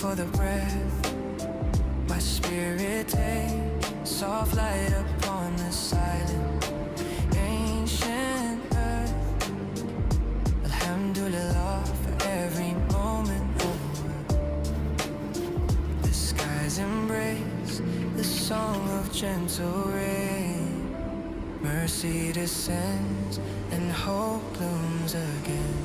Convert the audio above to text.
for the breath my spirit takes, soft light upon the silent ancient earth. Alhamdulillah for every moment over. The skies embrace the song of gentle rain. Mercy descends and hope blooms again.